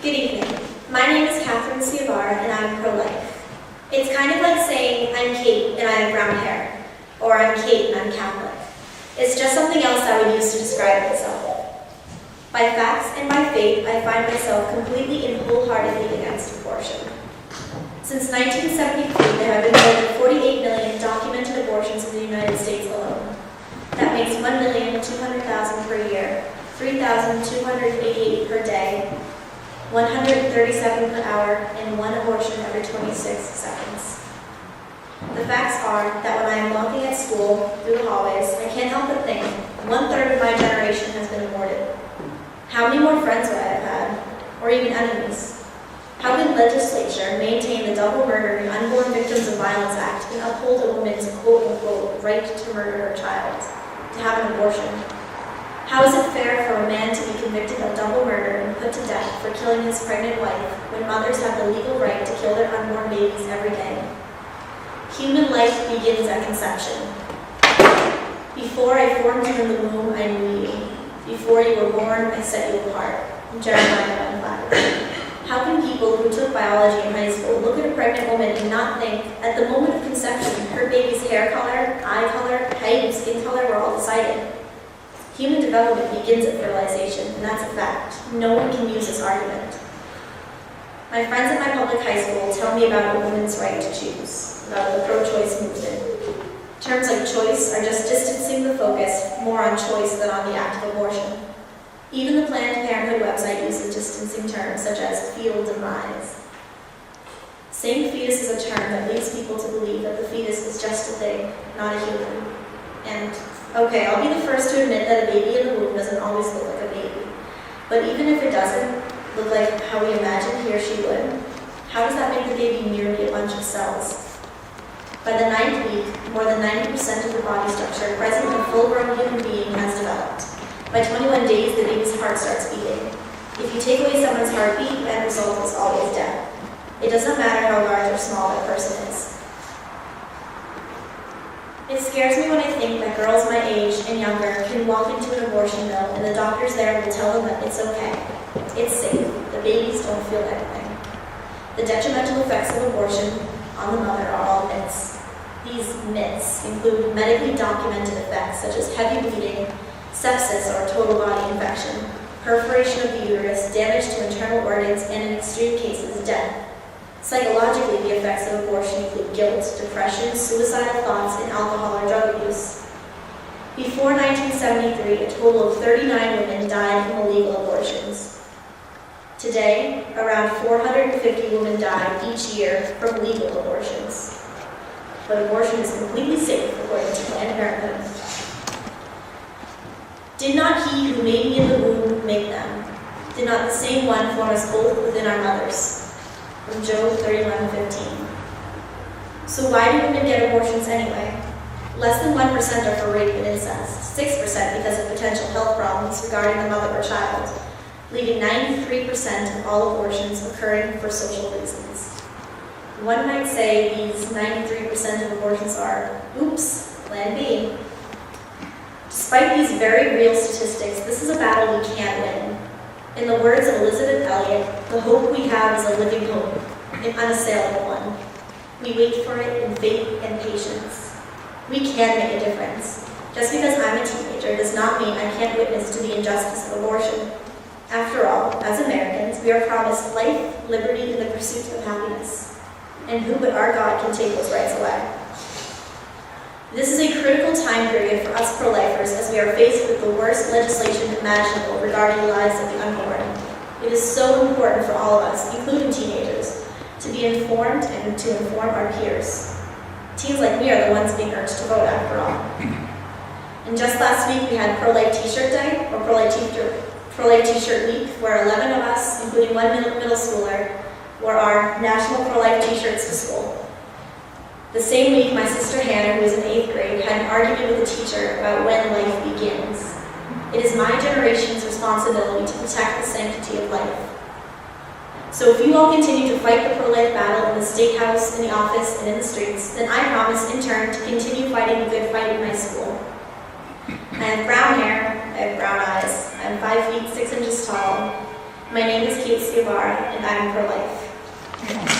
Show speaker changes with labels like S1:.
S1: Good evening. My name is Ciavarra and I'm pro-life. It's kind of like saying I'm Kate and I have brown hair, or I'm Kate and I'm Catholic. It's just something else I would use to describe myself. By facts and by faith, I find myself completely and wholeheartedly against abortion. Since 1973, there have been more than 48 million documented abortions in the United States alone. That makes 1,200,000 per year, 3,288 per day, 137 per hour, and one abortion every 26 seconds. The facts are that when I am walking at school through the hallways, I can't help but think 1/3 of my generation has been aborted. How many more friends would I have had, or even enemies? How can legislature maintain the Double Murder and Unborn Victims of Violence Act and uphold a woman's quote-unquote right to murder her child, to have an abortion? How is it fair for a man to be convicted of double murder and put to death for killing his pregnant wife when mothers have the legal right to kill their unborn babies every day? Human life begins at conception. Before I formed you in the womb, I knew you. Before you were born, I set you apart. Jeremiah 1:5. How can people who took biology in high school look at a pregnant woman and not think, at the moment of conception, her baby's hair color, eye color, height, and skin color were all decided? Human development begins at fertilization, and that's a fact. No one can use this argument. My friends at my public high school tell me about a woman's right to choose, about the pro-choice movement. Terms like choice are just distancing the focus more on choice than on the act of abortion. Even the Planned Parenthood website uses distancing terms such as fetal demise. Saying fetus is a term that leads people to believe that the fetus is just a thing, not a human. And, okay, I'll be the first to admit that a baby in the womb doesn't always look like a baby. But even if it doesn't look like how we imagine he or she would, how does that make the baby merely a bunch of cells? By the 9th week, more than 90% of the body structure present in a full-grown human being has developed. By 21 days, the baby's heart starts beating. If you take away someone's heartbeat, the end result is always death. It does not matter how large or small that person is. It scares me when I think that girls my age and younger can walk into an abortion mill and the doctors there will tell them that it's okay. It's safe. The babies don't feel anything. The detrimental effects of abortion on the mother are all myths. These myths include medically documented effects such as heavy bleeding, sepsis or total body infection, perforation of the uterus, damage to internal organs, and in extreme cases, death. Psychologically, the effects of abortion include guilt, depression, suicidal thoughts, and alcohol or drug abuse. Before 1973, a total of 39 women died from illegal abortions. Today, around 450 women die each year from legal abortions. But abortion is completely safe, according to Planned Parenthood. Did not he who made me in the womb make them? Did not the same one form us both within our mothers? From Job 31:15. So why do women get abortions anyway? Less than 1% are for rape and incest, 6% because of potential health problems regarding the mother or child, leaving 93% of all abortions occurring for social reasons. One might say these 93% of abortions are, oops, plan B. Despite these very real statistics, this is a battle we can't win. In the words of Elizabeth Elliot, the hope we have is a living hope, an unassailable one. We wait for it in faith and patience. We can make a difference. Just because I'm a teenager does not mean I can't witness to the injustice of abortion. After all, as Americans, we are promised life, liberty, and the pursuit of happiness. And who but our God can take those rights away? This is a critical time period for us pro-lifers as we are faced with the worst legislation imaginable regarding the lives of the unborn. It is so important for all of us, including teenagers, to be informed and to inform our peers. Teens like me are the ones being urged to vote after all. And just last week we had Pro-Life T-shirt Day, or Pro-Life T-shirt Week, where 11 of us, including one middle schooler, wore our National Pro-Life T-shirts to school. The same week, my sister Hannah, who was in 8th grade, had an argument with a teacher about when life begins. It is my generation's responsibility to protect the sanctity of life. So if you all continue to fight the pro-life battle in the State House, in the office, and in the streets, then I promise in turn to continue fighting the good fight in my school. I have brown hair, I have brown eyes, I'm 5 feet 6 inches tall, My name is Ciavarra, and I'm pro-life.